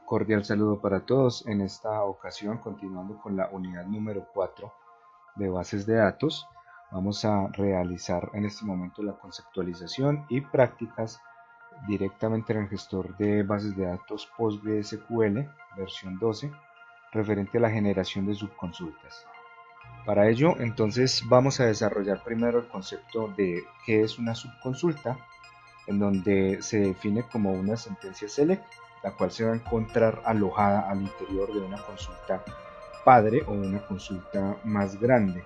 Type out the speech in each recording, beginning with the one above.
Cordial saludo para todos. En esta ocasión, continuando con la unidad número 4 de bases de datos, vamos a realizar en este momento la conceptualización y prácticas directamente en el gestor de bases de datos PostgreSQL versión 12, referente a la generación de subconsultas. Para ello, entonces, vamos a desarrollar primero el concepto de qué es una subconsulta, en donde se define como una sentencia select, la cual se va a encontrar alojada al interior de una consulta padre o una consulta más grande.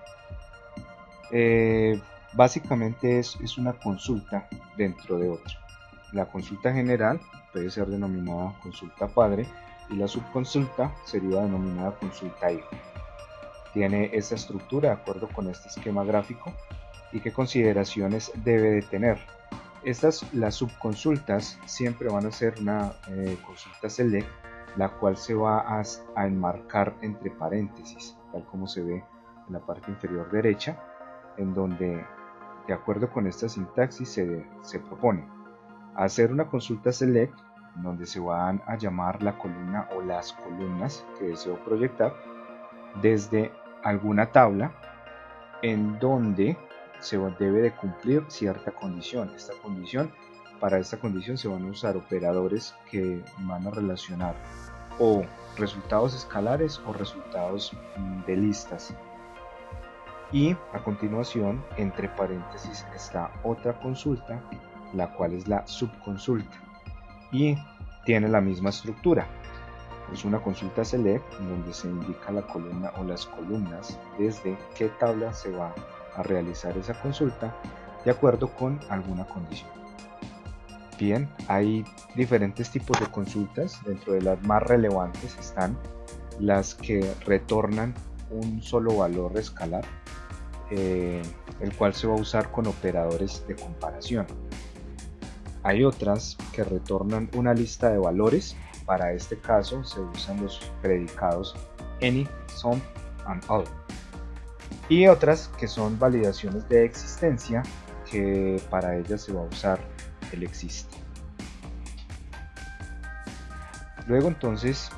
Básicamente es una consulta dentro de otra. La consulta general puede ser denominada consulta padre y la subconsulta sería denominada consulta hijo. Tiene esta estructura de acuerdo con este esquema gráfico y qué consideraciones debe de tener. Las subconsultas siempre van a ser una consulta select, la cual se va a enmarcar entre paréntesis, tal como se ve en la parte inferior derecha, en donde, de acuerdo con esta sintaxis, se propone hacer una consulta select, donde se van a llamar la columna o las columnas que deseo proyectar desde alguna tabla, en donde se debe de cumplir cierta condición. Para esta condición se van a usar operadores que van a relacionar o resultados escalares o resultados de listas. Y a continuación, entre paréntesis, está otra consulta, la cual es la subconsulta y tiene la misma estructura. Es una consulta select donde se indica la columna o las columnas desde qué tabla se va a realizar esa consulta de acuerdo con alguna condición. Bien, hay diferentes tipos de consultas. Dentro de las más relevantes están las que retornan un solo valor escalar, el cual se va a usar con operadores de comparación. Hay otras que retornan una lista de valores. Para este caso se usan los predicados any, some and all. Y otras que son validaciones de existencia, que para ellas se va a usar el existe. Luego entonces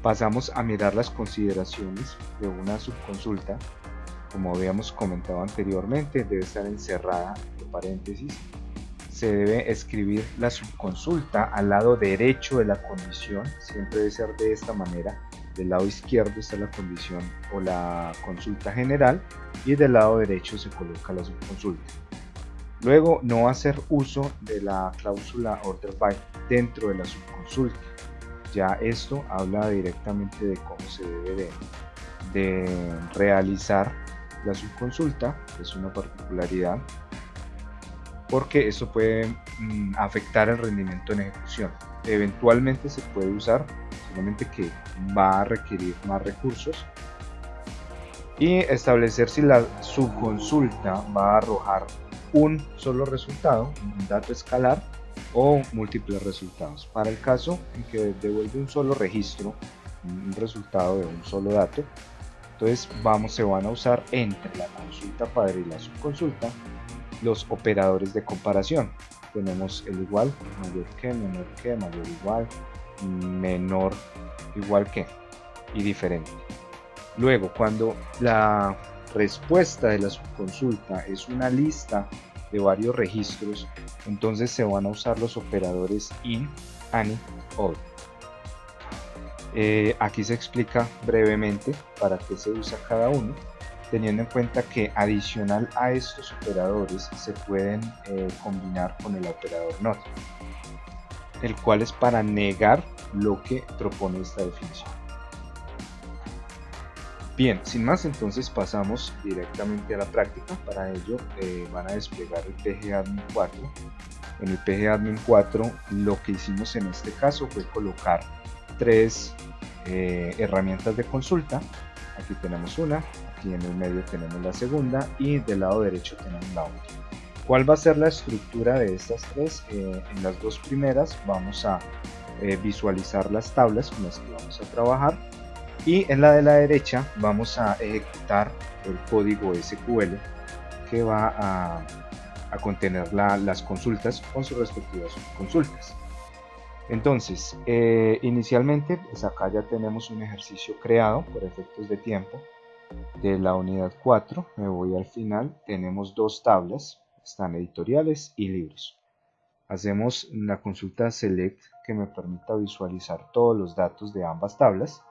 pasamos a mirar las consideraciones de una subconsulta. Como habíamos comentado anteriormente, debe estar encerrada entre paréntesis. Se debe escribir la subconsulta al lado derecho de la condición, siempre debe ser de esta manera. Del lado izquierdo está la condición o la consulta general y del lado derecho se coloca la subconsulta. Luego, no hacer uso de la cláusula order by dentro de la subconsulta. Ya esto habla directamente de cómo se debe de realizar la subconsulta. Es una particularidad porque eso puede afectar el rendimiento en ejecución. Eventualmente se puede usar, solamente que va a requerir más recursos, y establecer si la subconsulta va a arrojar un solo resultado, un dato escalar, o múltiples resultados. Para el caso en que devuelve un solo registro, un resultado de un solo dato, entonces se van a usar entre la consulta padre y la subconsulta los operadores de comparación. Tenemos el igual, mayor que, menor que, mayor igual, menor igual que y diferente. Luego, cuando la respuesta de la subconsulta es una lista de varios registros, entonces se van a usar los operadores in, any, all. Aquí se explica brevemente para qué se usa cada uno, teniendo en cuenta que adicional a estos operadores se pueden combinar con el operador not, el cual es para negar lo que propone esta definición. Bien, sin más, entonces pasamos directamente a la práctica. Para ello van a desplegar el PGAdmin 4. En el PGAdmin 4 lo que hicimos en este caso fue colocar tres herramientas de consulta. Aquí tenemos una, aquí en el medio tenemos la segunda y del lado derecho tenemos la otra. ¿Cuál va a ser la estructura de estas tres? En las dos primeras vamos a visualizar las tablas con las que vamos a trabajar. Y en la de la derecha vamos a ejecutar el código SQL que va a contener las consultas con sus respectivas consultas. Entonces, inicialmente, pues acá ya tenemos un ejercicio creado por efectos de tiempo de la unidad 4. Me voy al final, tenemos dos tablas, están editoriales y libros. Hacemos la consulta select que me permita visualizar todos los datos de ambas tablas.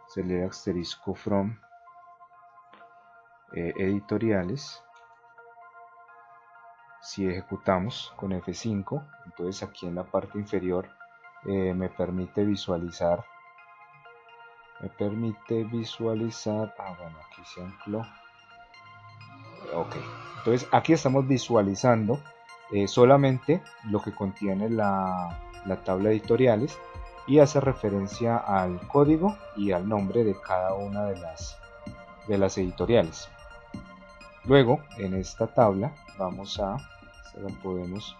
Select asterisco from editoriales. Si ejecutamos con F5, entonces aquí en la parte inferior me permite visualizar, bueno, aquí se ancló, ok, entonces aquí estamos visualizando solamente lo que contiene la tabla editoriales y hace referencia al código y al nombre de cada una de las editoriales. Luego, en esta tabla se la podemos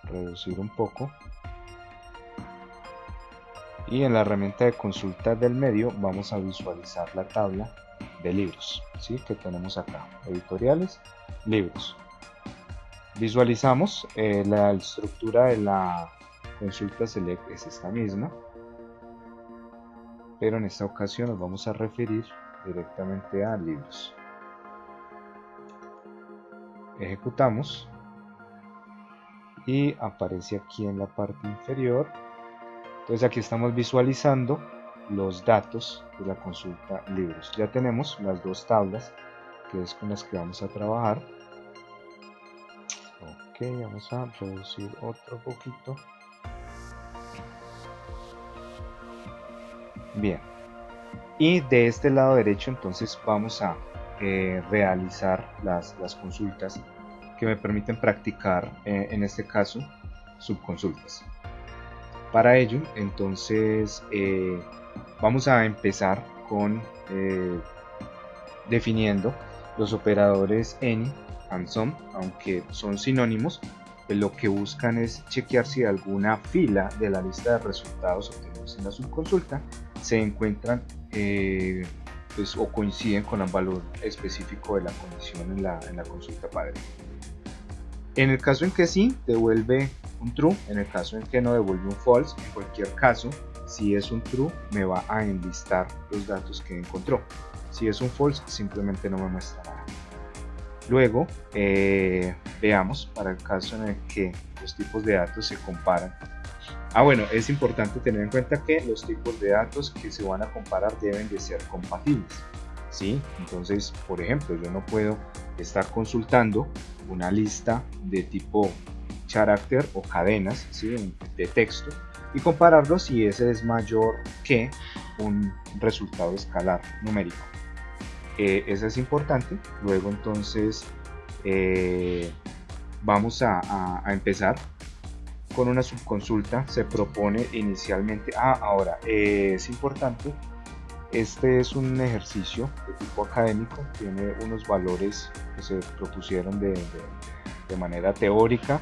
reducir un poco, y en la herramienta de consulta del medio vamos a visualizar la tabla de libros, ¿sí? Que tenemos acá, editoriales, libros. Visualizamos la estructura de la consulta select es esta misma, pero en esta ocasión nos vamos a referir directamente a libros. Ejecutamos y aparece aquí en la parte inferior. Entonces aquí estamos visualizando los datos de la consulta libros. Ya tenemos las dos tablas que es con las que vamos a trabajar. Ok, vamos a reducir otro poquito. Bien, y de este lado derecho entonces vamos a realizar las consultas que me permiten practicar, en este caso, subconsultas. Para ello, entonces, vamos a empezar con definiendo los operadores any and some, aunque son sinónimos, pues lo que buscan es chequear si alguna fila de la lista de resultados obtenidos en la subconsulta se encuentran pues, o coinciden con el valor específico de la condición en la consulta padre. En el caso en que sí, devuelve un true. En el caso en que no, devuelve un false. En cualquier caso, si es un true, me va a enlistar los datos que encontró. Si es un false, simplemente no me muestra nada. Luego, veamos para el caso en el que los tipos de datos se comparan. Bueno, es importante tener en cuenta que los tipos de datos que se van a comparar deben de ser compatibles, ¿sí? Entonces, por ejemplo, yo no puedo estar consultando una lista de tipo carácter o cadenas, ¿sí? De texto, y compararlo si ese es mayor que un resultado escalar numérico. Eso es importante. Luego entonces vamos a empezar con una subconsulta. Se propone inicialmente, ahora es importante, este es un ejercicio de tipo académico, tiene unos valores que se propusieron de manera teórica,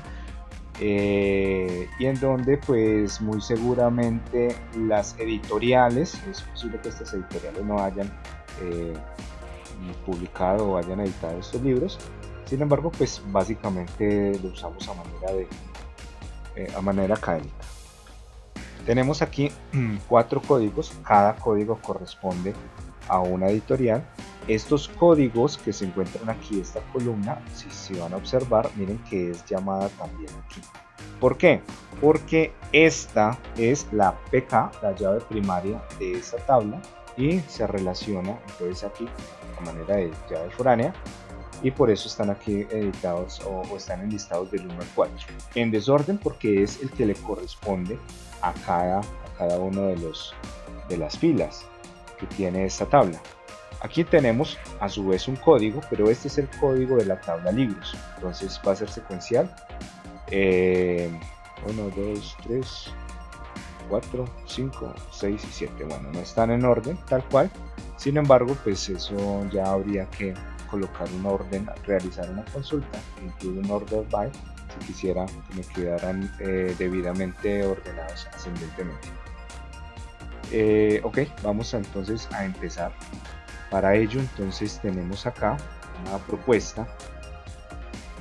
y en donde pues muy seguramente las editoriales, es posible que estas editoriales no hayan publicado o hayan editado estos libros. Sin embargo, pues básicamente lo usamos a manera académica. Tenemos aquí 4 códigos, cada código corresponde a una editorial. Estos códigos que se encuentran aquí, esta columna, si van a observar, miren que es llamada también aquí. ¿Por qué? Porque esta es la PK, la llave primaria de esta tabla, y se relaciona entonces aquí a manera de llave foránea, y por eso están aquí editados o están enlistados del 1 al 4 en desorden, porque es el que le corresponde a cada uno de las filas que tiene esta tabla. Aquí tenemos a su vez un código, pero este es el código de la tabla libros, entonces va a ser secuencial. 1, 2, 3, 4, 5, 6 y 7. Bueno, no están en orden tal cual, sin embargo, pues eso ya habría que colocar un orden, realizar una consulta, incluir un order by, si quisiera que me quedaran debidamente ordenados ascendentemente. Ok, vamos entonces a empezar. Para ello entonces tenemos acá una propuesta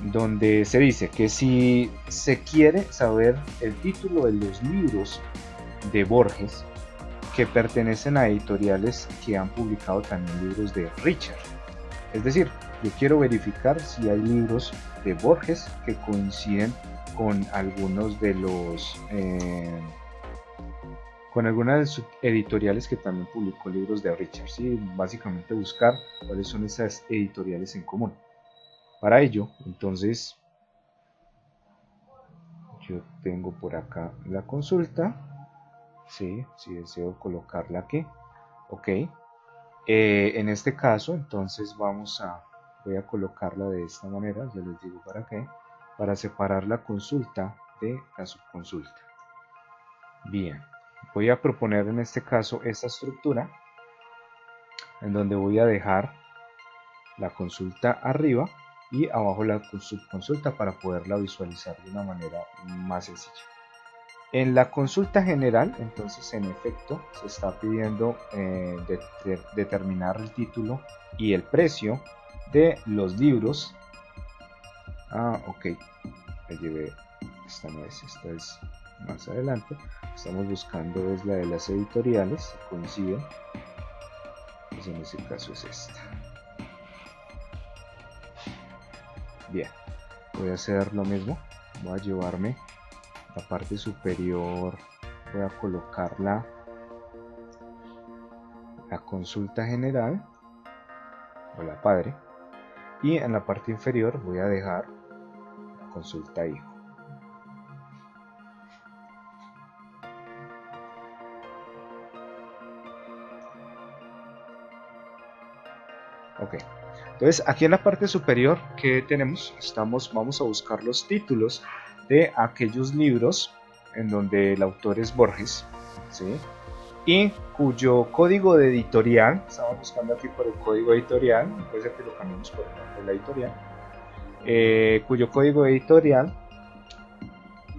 donde se dice que si se quiere saber el título de los libros de Borges que pertenecen a editoriales que han publicado también libros de Richard, es decir, yo quiero verificar si hay libros de Borges que coinciden con algunos de los con algunas de sus editoriales que también publicó libros de Richard, ¿sí? Básicamente buscar cuáles son esas editoriales en común. Para ello, entonces, yo tengo por acá la consulta, ¿sí? Si deseo colocarla aquí, ok. En este caso, entonces voy a colocarla de esta manera, ya les digo para qué, para separar la consulta de la subconsulta. Bien, voy a proponer en este caso esta estructura, en donde voy a dejar la consulta arriba y abajo la subconsulta para poderla visualizar de una manera más sencilla. En la consulta general, entonces en efecto, se está pidiendo determinar el título y el precio de los libros. Ok, me llevé, esta no es, esta es más adelante. Estamos buscando es la de las editoriales, coinciden. Pues en ese caso es esta. Bien, voy a hacer lo mismo, voy a llevarme la parte superior, voy a colocar la consulta general o la padre, y en la parte inferior voy a dejar la consulta hijo. Ok, entonces aquí en la parte superior que tenemos, vamos a buscar los títulos de aquellos libros en donde el autor es Borges, ¿sí? Y cuyo código de editorial, estamos buscando aquí por el código editorial, puede ser que lo cambiemos por la editorial, cuyo código editorial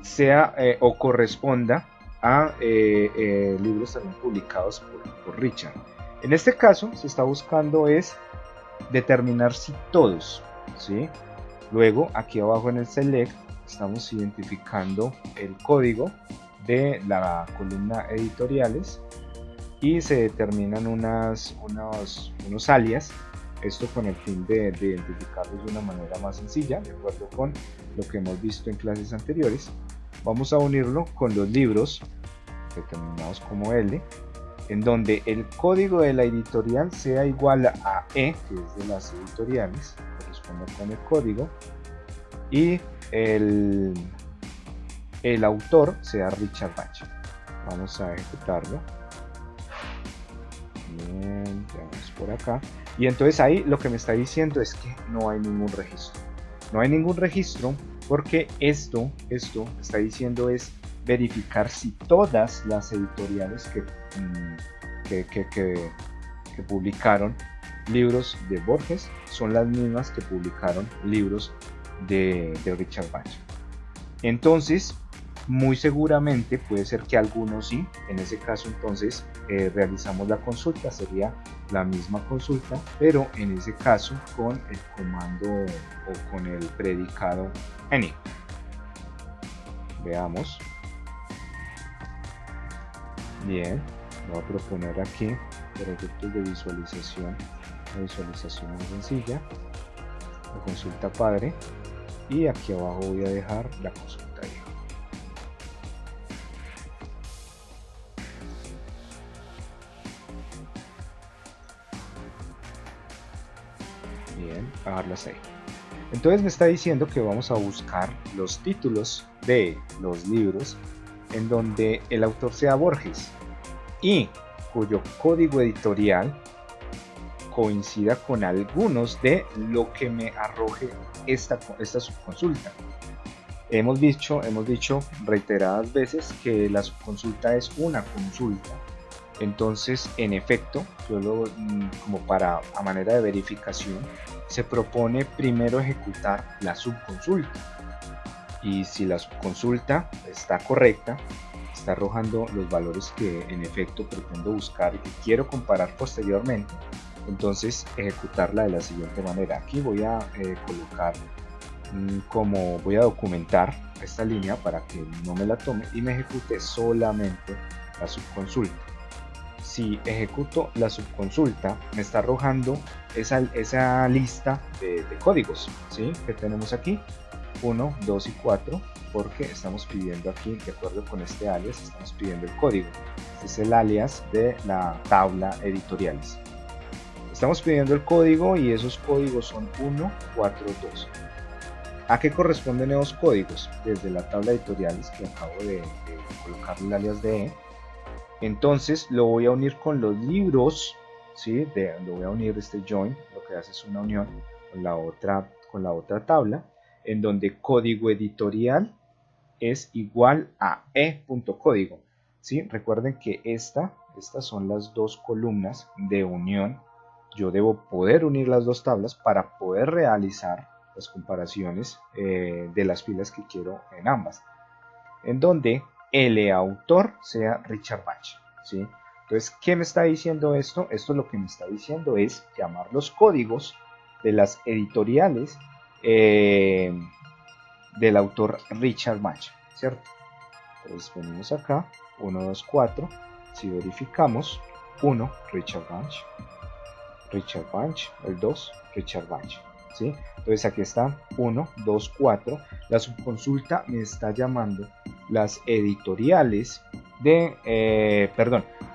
sea o corresponda a libros también publicados por Richard. En este caso se está buscando es determinar si todos, ¿sí? Luego aquí abajo en el select estamos identificando el código de la columna editoriales y se determinan unos alias, esto con el fin de identificarlos de una manera más sencilla, de acuerdo con lo que hemos visto en clases anteriores. Vamos a unirlo con los libros determinados como L, en donde el código de la editorial sea igual a E, que es de las editoriales, corresponde con el código, y el autor sea Richard Bach. Vamos a ejecutarlo. Bien, vamos por acá. Y entonces ahí lo que me está diciendo es que no hay ningún registro. No hay ningún registro porque esto está diciendo es verificar si todas las editoriales que publicaron libros de Borges son las mismas que publicaron libros de Richard Bach. Entonces, muy seguramente puede ser que algunos sí. En ese caso entonces realizamos la consulta, sería la misma consulta, pero en ese caso con el comando o con el predicado any. Veamos. Bien, voy a proponer aquí por efectos de visualización, una visualización muy sencilla, la consulta padre, y aquí abajo voy a dejar la consulta hijo. Bien, bajarlas ahí. Entonces me está diciendo que vamos a buscar los títulos de los libros en donde el autor sea Borges y cuyo código editorial coincida con algunos de lo que me arroje esta subconsulta. Hemos dicho reiteradas veces que la subconsulta es una consulta. Entonces, en efecto, como a manera de verificación, se propone primero ejecutar la subconsulta. Y si la subconsulta está correcta, está arrojando los valores que en efecto pretendo buscar y que quiero comparar posteriormente. Entonces ejecutarla de la siguiente manera. Aquí voy a colocar como voy a documentar esta línea para que no me la tome y me ejecute solamente la subconsulta. Si ejecuto la subconsulta, me está arrojando esa lista de códigos, ¿sí? Que tenemos aquí, 1, 2 y 4, porque estamos pidiendo aquí, de acuerdo con este alias, estamos pidiendo el código. Este es el alias de la tabla editoriales. Estamos pidiendo el código y esos códigos son 1, 4, 2. ¿A qué corresponden esos códigos? Desde la tabla editoriales que acabo de colocar el alias de E. Entonces lo voy a unir con los libros, ¿sí? Lo voy a unir este join, lo que hace es una unión con la otra tabla, en donde código editorial es igual a e.código, ¿sí? Recuerden que estas son las dos columnas de unión. Yo debo poder unir las dos tablas para poder realizar las comparaciones de las filas que quiero en ambas, en donde el autor sea Richard Bach, ¿sí? Entonces, ¿qué me está diciendo esto? Esto lo que me está diciendo es llamar los códigos de las editoriales del autor Richard Bach, ¿cierto? Entonces venimos acá, 1, 2, 4, si verificamos, 1, Richard Bach, el 2, Richard Bach, ¿sí? Entonces aquí está 1, 2, 4. La subconsulta me está llamando las editoriales me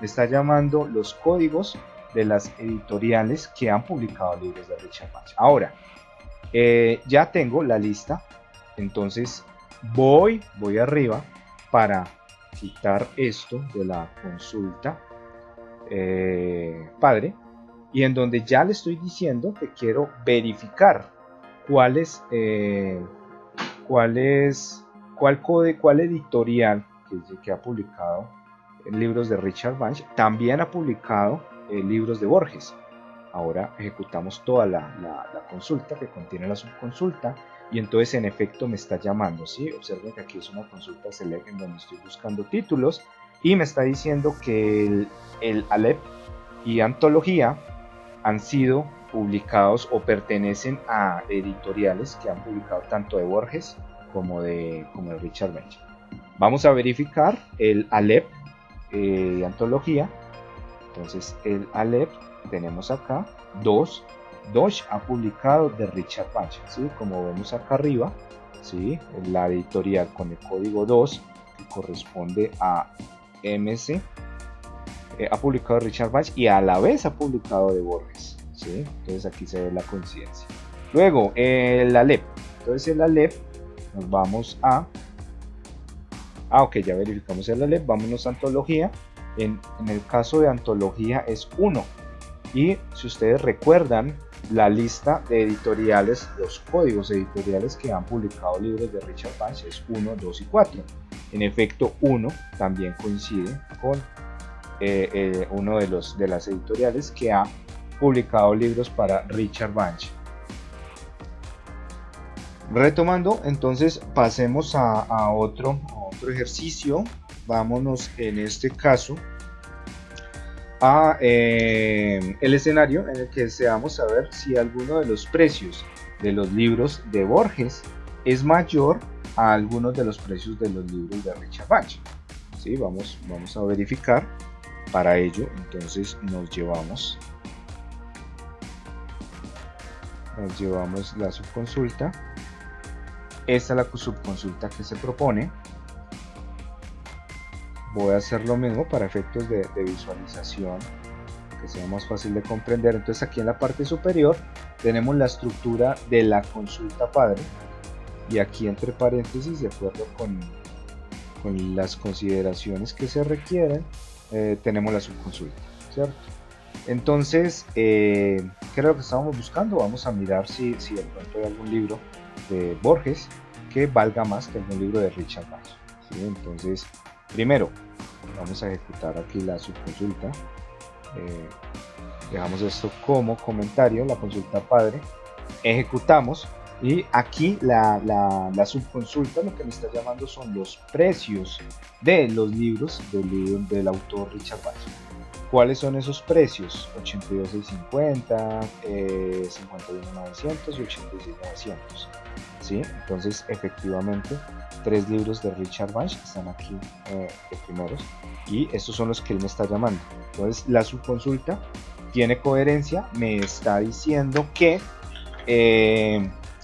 está llamando los códigos de las editoriales que han publicado libros de Richard Bach. Ahora, ya tengo la lista, entonces voy arriba para quitar esto de la consulta padre, y en donde ya le estoy diciendo que quiero verificar cuál editorial que ha publicado libros de Richard Bach también ha publicado libros de Borges. Ahora ejecutamos toda la consulta que contiene la subconsulta y entonces en efecto me está llamando, ¿sí? Observen que aquí es una consulta select en donde estoy buscando títulos y me está diciendo que el Aleph y antología han sido publicados o pertenecen a editoriales que han publicado tanto de Borges como de Richard Bach. Vamos a verificar el Aleph de antología. Entonces el Aleph tenemos acá 2 ha publicado de Richard Bach, ¿sí? Como vemos acá arriba, ¿sí? La editorial con el código 2 que corresponde a MC ha publicado de Richard Bach y a la vez ha publicado de Borges, ¿sí? Entonces aquí se ve la coincidencia. Luego el Aleph, entonces el Aleph nos vamos a ok, ya verificamos el Aleph, vámonos a antología. En el caso de antología es 1 y si ustedes recuerdan la lista de editoriales, los códigos editoriales que han publicado libros de Richard Bach es 1, 2 y 4. En efecto 1 también coincide con uno de las editoriales que ha publicado libros para Richard Bach. Retomando, entonces pasemos a otro ejercicio. Vámonos en este caso a el escenario en el que deseamos saber si alguno de los precios de los libros de Borges es mayor a algunos de los precios de los libros de Richard Bach. ¿Sí? Vamos a verificar. Para ello, entonces nos llevamos la subconsulta. Esta es la subconsulta que se propone. Voy a hacer lo mismo para efectos de visualización, que sea más fácil de comprender. Entonces aquí en la parte superior tenemos la estructura de la consulta padre y aquí entre paréntesis, de acuerdo con las consideraciones que se requieren, tenemos la subconsulta, ¿cierto? Entonces, ¿qué es lo que estábamos buscando? Vamos a mirar si de pronto hay algún libro de Borges que valga más que algún libro de Richard Bach, ¿sí? Entonces, primero, vamos a ejecutar aquí la subconsulta. Dejamos esto como comentario, la consulta padre. Ejecutamos Y aquí la subconsulta lo que me está llamando son los precios de los libros del autor Richard Bach. ¿Cuáles son esos precios? 82,650, 51,900 y 86,900. ¿Sí? Entonces, efectivamente, 3 libros de Richard Bach están aquí de primeros y estos son los que él me está llamando. Entonces, la subconsulta tiene coherencia, me está diciendo que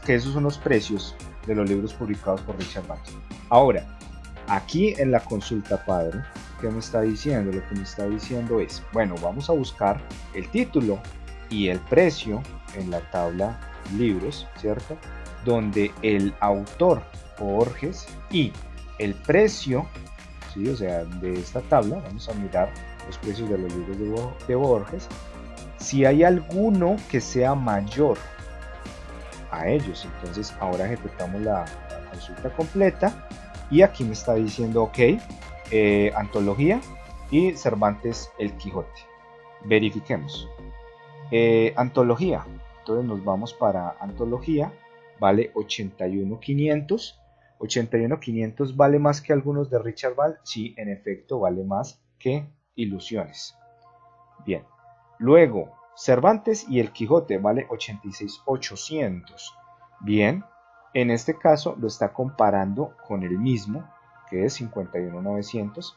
esos son los precios de los libros publicados por Richard Bach. Ahora, aquí en la consulta padre, ¿qué me está diciendo? Lo que me está diciendo es, bueno, vamos a buscar el título y el precio en la tabla libros, ¿cierto? Donde el autor Borges y el precio, ¿sí? O sea, de esta tabla, vamos a mirar los precios de los libros de Borges, si hay alguno que sea mayor a ellos. Entonces ahora ejecutamos la consulta completa y aquí me está diciendo ok, antología y Cervantes El Quijote. Verifiquemos. Antología, entonces nos vamos para antología, vale 81,500. 81,500 vale más que algunos de Richard Bach, sí, en efecto vale más que Ilusiones. Bien, luego Cervantes y El Quijote vale 86,800. Bien, en este caso lo está comparando con el mismo, que es 51,900.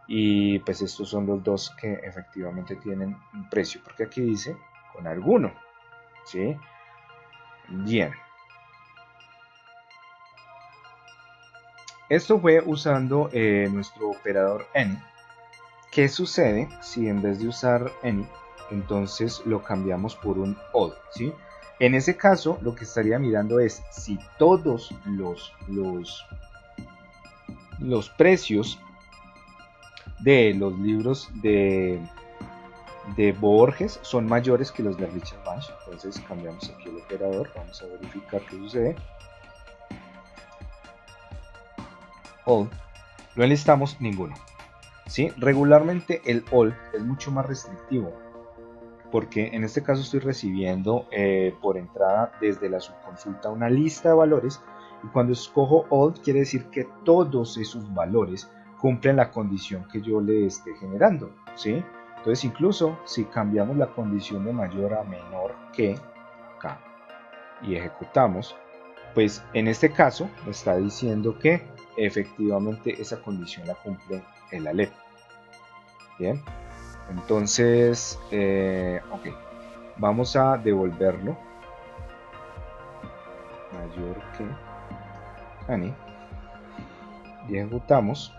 Y pues estos son los dos que efectivamente tienen un precio, porque aquí dice con alguno, ¿sí? Bien. Esto fue usando nuestro operador any. ¿Qué sucede si en vez de usar any, entonces lo cambiamos por un all, ¿sí? En ese caso, lo que estaría mirando es si todos los precios de los libros de Borges son mayores que los de Richard Bach. Entonces cambiamos aquí el operador, vamos a verificar qué sucede. All, no enlistamos ninguno. ¿Sí? Regularmente el all es mucho más restrictivo, porque en este caso estoy recibiendo por entrada desde la subconsulta una lista de valores, y cuando escojo all quiere decir que todos esos valores cumplen la condición que yo le esté generando, ¿sí? Entonces incluso si cambiamos la condición de mayor a menor que acá y ejecutamos, pues en este caso me está diciendo que efectivamente esa condición la cumple el Aleph. Bien, entonces ok, vamos a devolverlo mayor que any y ejecutamos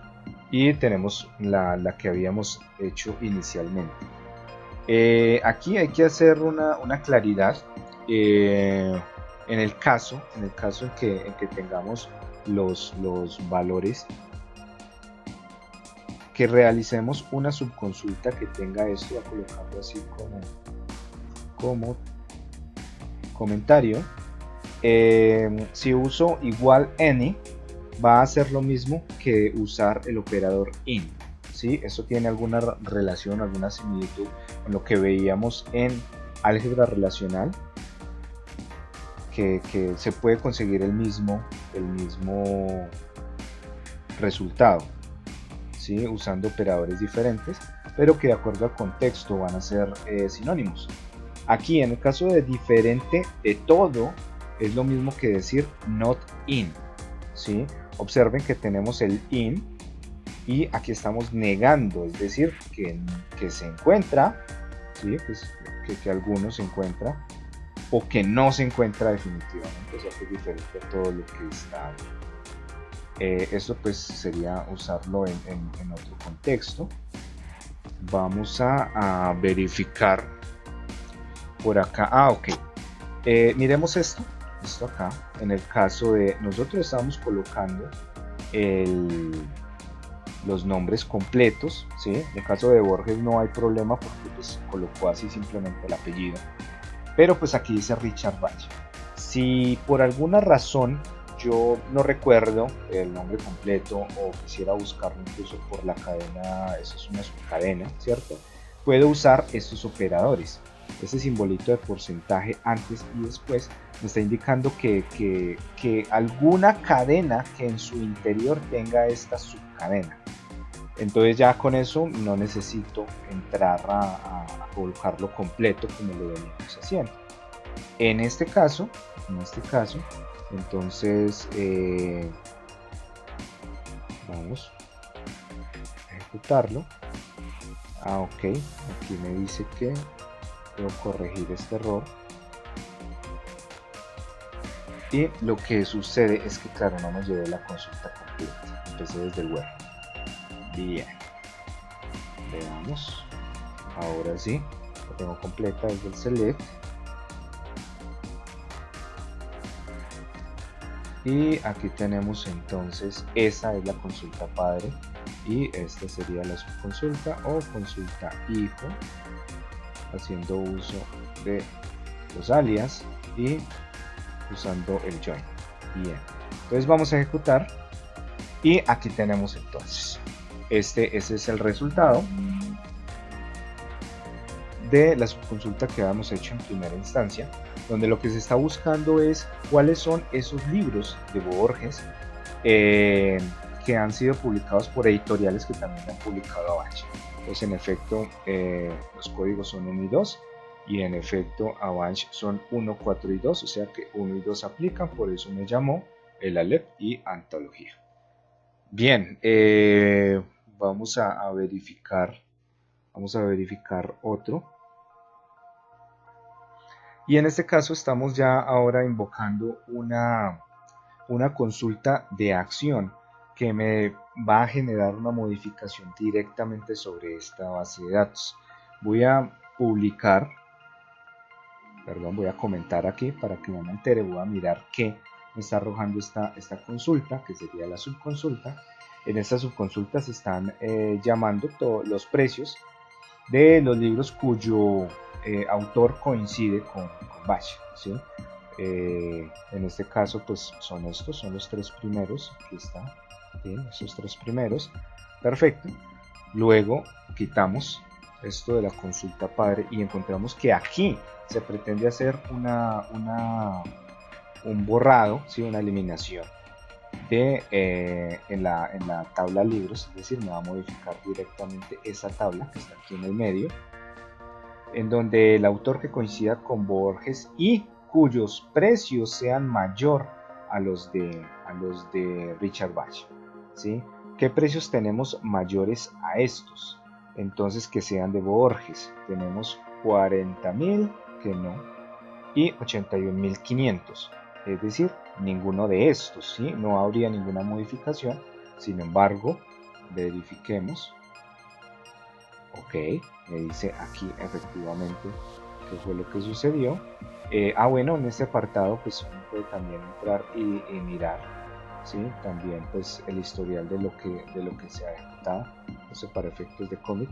y tenemos la que habíamos hecho inicialmente. Aquí hay que hacer una claridad en el caso en que tengamos los valores, que realicemos una subconsulta que tenga esto, voy a colocarlo así como comentario. Si uso igual any, va a hacer lo mismo que usar el operador in, ¿sí? Eso tiene alguna relación, alguna similitud con lo que veíamos en álgebra relacional, que se puede conseguir el mismo resultado, ¿sí? Usando operadores diferentes, pero que de acuerdo al contexto van a ser sinónimos. Aquí en el caso de diferente de todo es lo mismo que decir not in, ¿sí? Observen que tenemos el in y aquí estamos negando, es decir, que se encuentra, ¿sí? que alguno se encuentra o que no se encuentra definitivamente, o sea que es diferente a todo lo que está. Esto pues sería usarlo en otro contexto. Vamos a verificar por acá. Ok, miremos esto acá. En el caso de nosotros estamos colocando los nombres completos, ¿sí? En el caso de Borges no hay problema porque pues colocó así simplemente el apellido, pero pues aquí dice Richard Bach. Si por alguna razón yo no recuerdo el nombre completo o quisiera buscarlo incluso por la cadena, eso es una subcadena, ¿cierto? Puedo usar estos operadores. ese simbolito de porcentaje antes y después me está indicando que alguna cadena que en su interior tenga esta subcadena. Entonces ya con eso no necesito entrar a colocarlo completo como lo veníamos haciendo. En este caso, entonces vamos a ejecutarlo. Ok, aquí me dice que debo corregir este error. Y lo que sucede es que, claro, no me llevé la consulta completa. Empecé desde el web. Bien. Veamos. Ahora sí, la tengo completa desde el select. Y aquí tenemos entonces, esa es la consulta padre. Y esta sería la subconsulta o consulta hijo, haciendo uso de los alias y usando el join. Bien, entonces vamos a ejecutar y aquí tenemos entonces ese es el resultado de la subconsulta que habíamos hecho en primera instancia, donde lo que se está buscando es cuáles son esos libros de Borges que han sido publicados por editoriales que también han publicado Avalanche. Pues en efecto los códigos son 1 y 2 y en efecto Avalanche son 1, 4 y 2, o sea que 1 y 2 aplican, por eso me llamó el Aleph y antología. Bien, vamos a verificar otro. Y en este caso estamos ya ahora invocando una consulta de acción que me va a generar una modificación directamente sobre esta base de datos. Voy a comentar aquí para que no me entere. Voy a mirar qué me está arrojando esta consulta, que sería la subconsulta. En esta subconsulta se están llamando todos los precios de los libros cuyo autor coincide con Bach, ¿sí? En este caso pues son estos, son los 3 primeros, aquí está, bien, esos 3 primeros, perfecto. Luego quitamos esto de la consulta padre y encontramos que aquí se pretende hacer un borrado, ¿sí? Una eliminación de, en la tabla libros, es decir, me va a modificar directamente esa tabla que está aquí en el medio, en donde el autor que coincida con Borges y cuyos precios sean mayor a los de Richard Bach, ¿sí? ¿Qué precios tenemos mayores a estos? Entonces que sean de Borges. Tenemos 40.000 que no y 81.500, es decir, ninguno de estos, ¿sí? No habría ninguna modificación. Sin embargo, verifiquemos. Ok, me dice aquí efectivamente qué fue lo que sucedió. Bueno, en este apartado pues uno puede también entrar y mirar, ¿sí? También pues el historial de lo que se ha ejecutado, eso para efectos de commit.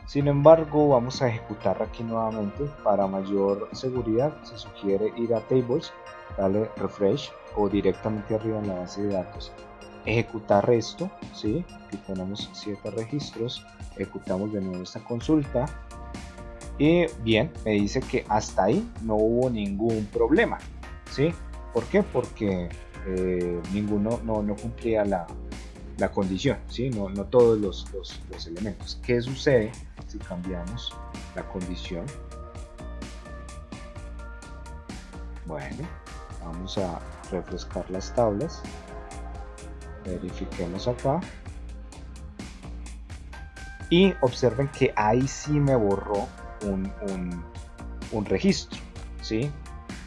Sin embargo, vamos a ejecutar aquí nuevamente. Para mayor seguridad se sugiere ir a tables, darle refresh o directamente arriba en la base de datos ejecutar esto, ¿sí? Aquí tenemos 7 registros, ejecutamos de nuevo esta consulta y bien, me dice que hasta ahí no hubo ningún problema, ¿sí? ¿Por qué? Porque ninguno no cumplía la condición, ¿sí? No todos los elementos. ¿Qué sucede si cambiamos la condición? Bueno, vamos a refrescar las tablas. Verifiquemos acá y observen que ahí sí me borró un registro, ¿sí?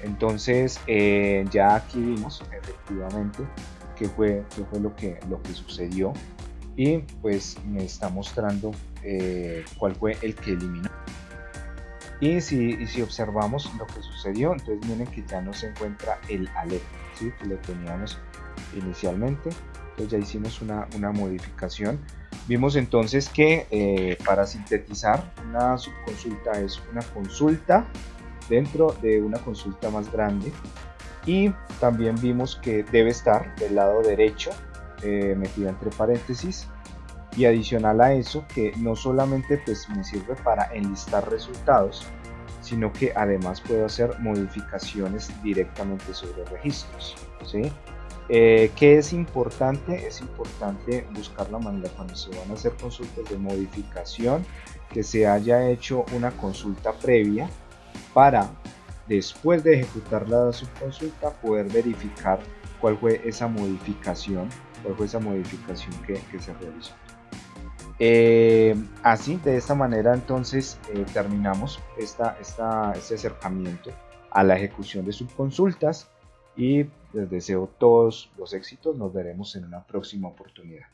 Entonces ya aquí vimos efectivamente qué fue lo que sucedió y pues me está mostrando cuál fue el que eliminó. Y si observamos lo que sucedió, entonces miren que ya no se encuentra el Aleph, ¿sí? Que lo teníamos inicialmente. Entonces ya hicimos una modificación. Vimos entonces que para sintetizar, una subconsulta es una consulta dentro de una consulta más grande, y también vimos que debe estar del lado derecho metida entre paréntesis, y adicional a eso que no solamente pues me sirve para enlistar resultados, sino que además puedo hacer modificaciones directamente sobre registros, ¿sí? ¿Qué es importante? Es importante buscar la manera cuando se van a hacer consultas de modificación que se haya hecho una consulta previa para después de ejecutar la subconsulta poder verificar cuál fue esa modificación, que se realizó. Así, de esta manera entonces terminamos este acercamiento a la ejecución de subconsultas y les deseo todos los éxitos. Nos veremos en una próxima oportunidad.